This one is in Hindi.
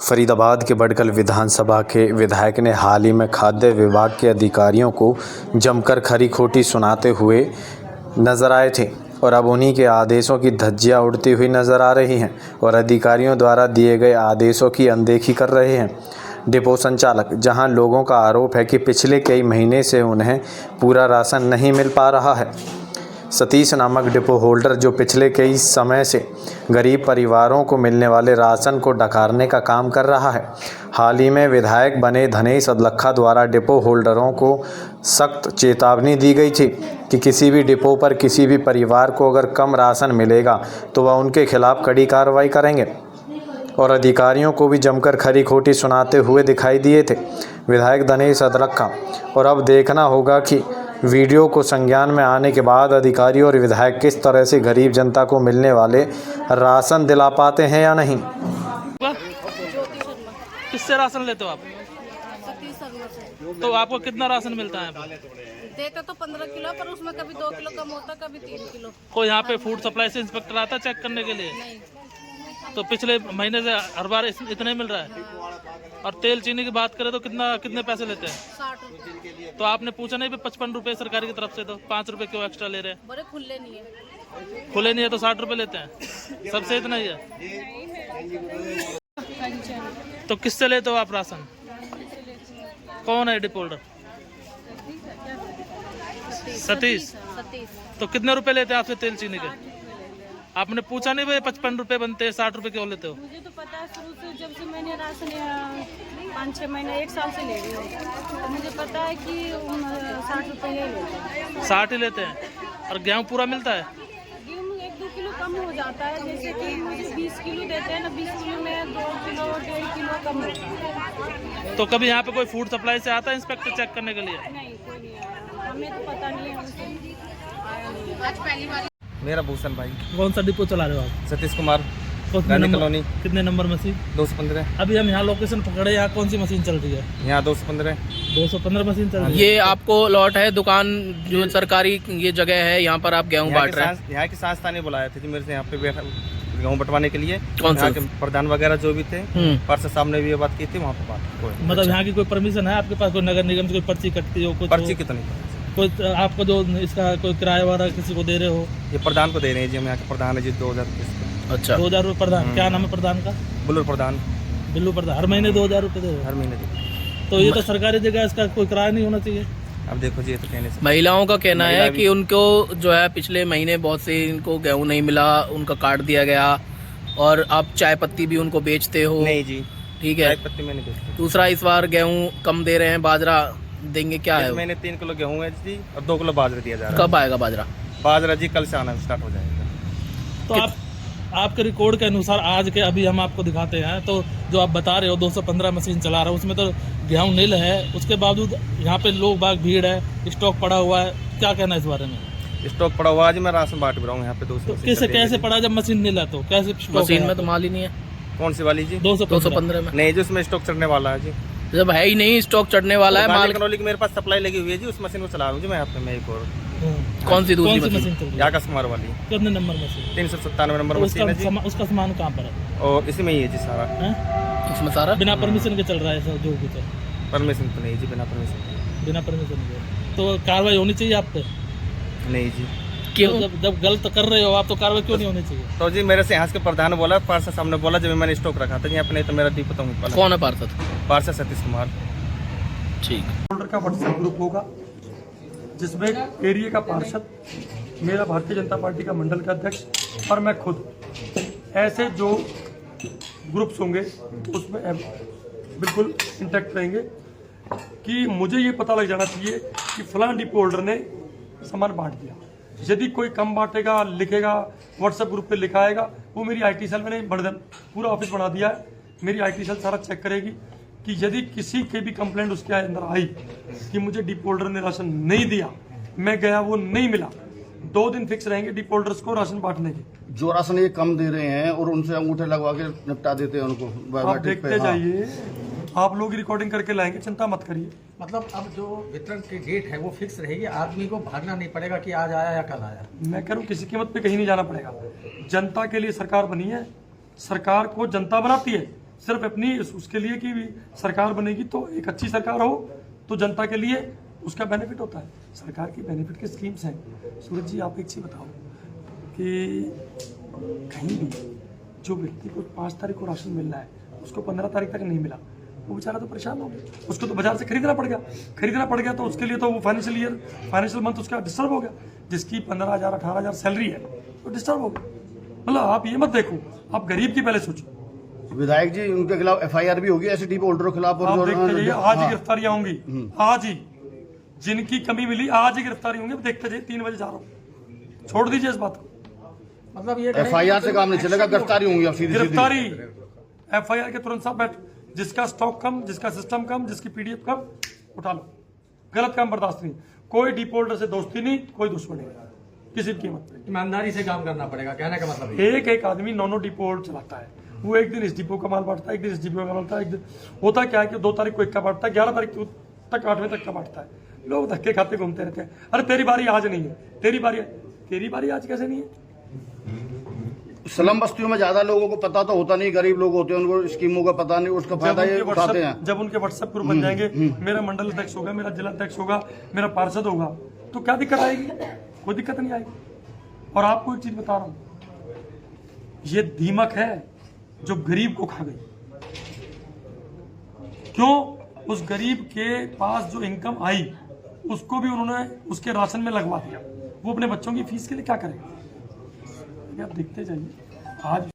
फरीदाबाद के बडगल विधानसभा के विधायक ने हाल ही में खाद्य विभाग के अधिकारियों को जमकर खरी खोटी सुनाते हुए नजर आए थे और अब उन्हीं के आदेशों की धज्जियां उड़ती हुई नजर आ रही हैं और अधिकारियों द्वारा दिए गए आदेशों की अनदेखी कर रहे हैं। डिपो संचालक, जहां लोगों का आरोप है कि पिछले कई महीने से उन्हें पूरा राशन नहीं मिल पा रहा है। सतीश नामक डिपो होल्डर, जो पिछले कई समय से गरीब परिवारों को मिलने वाले राशन को डकारने का काम कर रहा है। हाल ही में विधायक बने धनेश अदलखा द्वारा डिपो होल्डरों को सख्त चेतावनी दी गई थी कि किसी भी डिपो पर किसी भी परिवार को अगर कम राशन मिलेगा तो वह उनके खिलाफ कड़ी कार्रवाई करेंगे और अधिकारियों को भी जमकर खरी खोटी सुनाते हुए दिखाई दिए थे विधायक धनेश अदलखा। और अब देखना होगा कि वीडियो को संज्ञान में आने के बाद अधिकारी और विधायक किस तरह से गरीब जनता को मिलने वाले राशन दिला पाते हैं या नहीं। किससे राशन लेते हो आप? सतीश से। तो आपको कितना राशन मिलता है? देते तो 15 किलो, पर उसमें कभी 2 किलो कम होता, कभी 3 किलो। कोई यहाँ पे फूड सप्लाई से इंस्पेक्टर आता है चेक करने के लिए? नहीं। तो पिछले महीने से हर बार इतना ही मिल रहा है। और तेल चीनी की बात करें तो कितने पैसे लेते हैं? 60 रुपये। तो आपने पूछा नहीं 55 रुपए सरकार की तरफ से, तो 5 रुपए क्यों एक्स्ट्रा ले रहे हैं? बड़े खुले नहीं है। खुले नहीं है तो 60 रुपए लेते हैं, सबसे इतना ही है। तो किससे लेते हो आप राशन? कौन है डिपो होल्डर? सतीश। तो कितने रुपए लेते हैं आपसे तेल चीनी के? आपने पूछा नहीं भाई 55 रुपए बनते हैं, 60 रुपए क्यों लेते हो? मुझे तो पता है शुरू से, जब से मैंने राशन 5-6 महीने 1 साल से ले रही हूँ, तो मुझे पता है कि 60 रुपये ही लेते हैं। 60 ही लेते हैं। और गेहूँ पूरा मिलता है? गेहूँ 1-2 किलो कम हो जाता है, जैसे कि मुझे 20 किलो देते हैं ना, 20 किलो में 2 किलो 1.5 किलो कम होता है। तो कभी यहाँ पे कोई फूड सप्लाई से आता है इंस्पेक्टर चेक करने के लिए? नहीं, कोई नहीं आया, हमें तो पता नहीं है, उनसे आया नहीं है। आज पहली बार। मेरा भूषण भाई। कौन सा डिपो चला रहे हो आप? सतीश कुमार, कितने कॉलोनी। कितने नंबर मशीन? 215। अभी हम यहाँ लोकेशन पकड़े, यहाँ कौन सी मशीन चल रही है? यहाँ 215। 215 मशीन चल रही है। ये आपको लॉट है, दुकान जो सरकारी ये जगह है, यहाँ पर आप गेहूँ बांट रहे हैं? यहाँ की संस्था ने बुलाया थे जी मेरे से यहाँ पे गेहूँ बंटवाने के लिए। कौन सा? प्रधान वगैरह जो भी थे, परसों सामने भी ये बात की थी, वहाँ पर बात। मतलब यहाँ की कोई परमिशन है आपके पास? कोई नगर निगम से कोई पर्ची कटती हो? कुछ पर्ची कितनी? कोई आपको जो इसका कोई किराया वगैरह किसी को दे रहे हो? ये प्रधान को दे रहे हैं जी, हम यहाँ के प्रधान है जी। 2000। अच्छा, 2000 रुपये प्रधान। क्या नाम है प्रधान का? बुल्लू प्रधान। बिल्लू प्रधान। हर महीने 2000 रुपये दे रहे हो? हर महीने। तो ये तो सरकारी जगह है, इसका कोई किराया नहीं होना चाहिए? अब देखो जी, ये तो कहने से महिलाओं का कहना है कि उनको जो है पिछले महीने बहुत से इनको गेहूँ नहीं मिला, उनका काट दिया गया, और आप चाय पत्ती भी उनको बेचते हो? नहीं जी, ठीक है। चाय पत्ती मैंने बेची। दूसरा, इस बार गेहूँ कम दे रहे हैं, बाजरा देंगे क्या है? मैंने 3 किलो गेहूँ है जी, और 2 किलो बाजरा दिया जा रहा है। कब आएगा बाजरा? बाजरा जी कल से आना स्टार्ट हो जाएगा। तो आपके रिकॉर्ड के अनुसार आज के अभी हम आपको दिखाते हैं, तो जो आप बता रहे हो 215 मशीन चला रहे हो, उसमें तो गेहूँ नील है, उसके बावजूद यहाँ पे लोग बाग भीड़ है, स्टॉक पड़ा हुआ है, क्या कहना है इस बारे में? स्टॉक पड़ा हुआ है, मैं राशन बांट भी रहा हूँ यहाँ पे। 200 तो कैसे पड़ा जब मशीन नील है? तो कैसे मशीन में तो माल ही नहीं है। कौन सी वाली जी? 215 में नहीं जी, उसमें स्टॉक चढ़ने वाला है जी। जब है ही नहीं, स्टॉक चढ़ने वाला है माल। की मेरे पास सप्लाई लगी हुई है जी, उस मशीन को चला रहा हूँ जी मैं यहाँ पे। मैं एक और कौन सी दूसरी मशीन मशीन? चल रही है? आकाश कुमार वाली। कितने नंबर मशीन? 397 नंबर मशीन है जी। उसका सामान कहाँ पर है? और इसी में ही है जी सारा। इसमें सारा बिना परमिशन के चल रहा है सर? जो कुछ है परमिशन तो नहीं जी, बिना परमिशन। बिना परमिशन के तो कार्रवाई होनी चाहिए आप पे? नहीं जी। क्यों? जब गलत कर रहे हो आप तो कार्रवाई क्यों नहीं होनी चाहिए? तो जी मेरे से यहाँ के प्रधान बोला, पार्षद सामने बोला, जब मैंने स्टॉक रखा था यहाँ पे, नहीं तो मेरा दीप तो कौन है पार्षद? पार्षद सतीश कुमार। ठीक। होल्डर का व्हाट्सएप ग्रुप होगा, जिसमें एरिया का पार्षद, मेरा भारतीय जनता पार्टी का मंडल का अध्यक्ष और मैं खुद, ऐसे जो ग्रुप्स होंगे उसमें बिल्कुल इंटैक्ट रहेंगे कि मुझे ये पता लग जाना चाहिए कि फलां डिपो होल्डर ने सामान बांट दिया। यदि कोई कम बांटेगा, लिखेगा, व्हाट्सएप ग्रुप पे लिखा आएगा, वो मेरी IT सेल, मैंने पूरा ऑफिस बना दिया है, मेरी IT सेल सारा चेक करेगी कि यदि किसी के भी कंप्लेंट उसके अंदर आई कि मुझे डिपो होल्डर ने राशन नहीं दिया, मैं गया वो नहीं मिला, 2 दिन फिक्स रहेंगे डिपो होल्डर्स को राशन बांटने के। जो राशन ये कम दे रहे हैं और उनसे अंगूठे लगवा के निपटा देते हैं उनको। आप देखते जाइए, आप लोग रिकॉर्डिंग करके लाएंगे, चिंता मत करिए। मतलब अब जो वितरण की डेट है वो फिक्स रहेगी, आदमी को भागना नहीं पड़ेगा कि आज आया या कल आया। मैं कह रहा हूँ किसी कीमत पे कहीं नहीं जाना पड़ेगा। जनता के लिए सरकार बनी है, सरकार को जनता बनाती है, सिर्फ अपनी उसके लिए कि सरकार बनेगी तो एक अच्छी सरकार हो तो जनता के लिए उसका बेनिफिट होता है। सरकार की बेनिफिट की स्कीम्स हैं। सूरज जी आप एक चीज़ बताओ कि कहीं भी जो व्यक्ति को 5 तारीख को राशन मिल रहा है उसको 15 तारीख तक नहीं मिला, वो बेचारा तो परेशान हो गया, उसको तो बाजार से खरीदना पड़ गया तो उसके लिए तो वो फाइनेंशियल मंथ उसका डिस्टर्ब हो गया। जिसकी 15,000 18,000 सैलरी है तो डिस्टर्ब हो गया। मतलब आप ये मत देखो, आप गरीब की पहले सोचो। विधायक जी उनके खिलाफ FIR भी होगी ऐसे डिपो होल्डरों के खिलाफ। आप देखते जाइए, आज ही गिरफ्तारियां होंगी, आज ही जिनकी कमी मिली आज ही गिरफ्तारी होंगी। देखते जाइए 3 बजे जा रहा हूँ, छोड़ दीजिए इस बात को। मतलब ये FIR से काम नहीं चलेगा, गिरफ्तारी होंगी। अब सीधी गिरफ्तारी FIR के तुरंत साथ बैठ, जिसका स्टॉक कम, जिसका सिस्टम कम, जिसकी PDF कम, उठा लो। गलत काम बर्दाश्त नहीं। कोई डिपो होल्डर से दोस्ती नहीं, कोई दुश्मनी नहीं, किसी की कीमत पे। ईमानदारी से काम करना पड़ेगा, कहने का मतलब है। एक आदमी 9 डिपो होल्ड चलाता है, वो एक दिन इस डिपो का माल बांटता है, एक दिन इस डिपो का माल बांटता है, एक दिन होता क्या है कि 2 तारीख को एक का बांटता है, 11 तारीख तक 8वें तक का बांटता है। लोग धक्के खाते घूमते रहते हैं, अरे तेरी बारी आज नहीं है, तेरी बारी आज कैसे नहीं है? स्लम बस्तियों में ज्यादा लोगों को पता तो होता नहीं, गरीब लोग होते हैं, उनको स्कीमों का पता नहीं, उसका फायदा ये उठाते हैं। जब उनके व्हाट्सएप ग्रुप बन जाएंगे, मेरा मंडल अध्यक्ष होगा, मेरा जिला अध्यक्ष होगा, मेरा पार्षद होगा, तो क्या दिक्कत आएगी? कोई दिक्कत नहीं आएगी। और आपको एक चीज बता रहा हूं, ये दीमक है जो गरीब को खा गई। क्यों? उस गरीब के पास जो इनकम आई उसको भी उन्होंने उसके राशन में लगवा दिया। वो अपने बच्चों की फीस के लिए क्या करेगा? आप देखते जाइए आज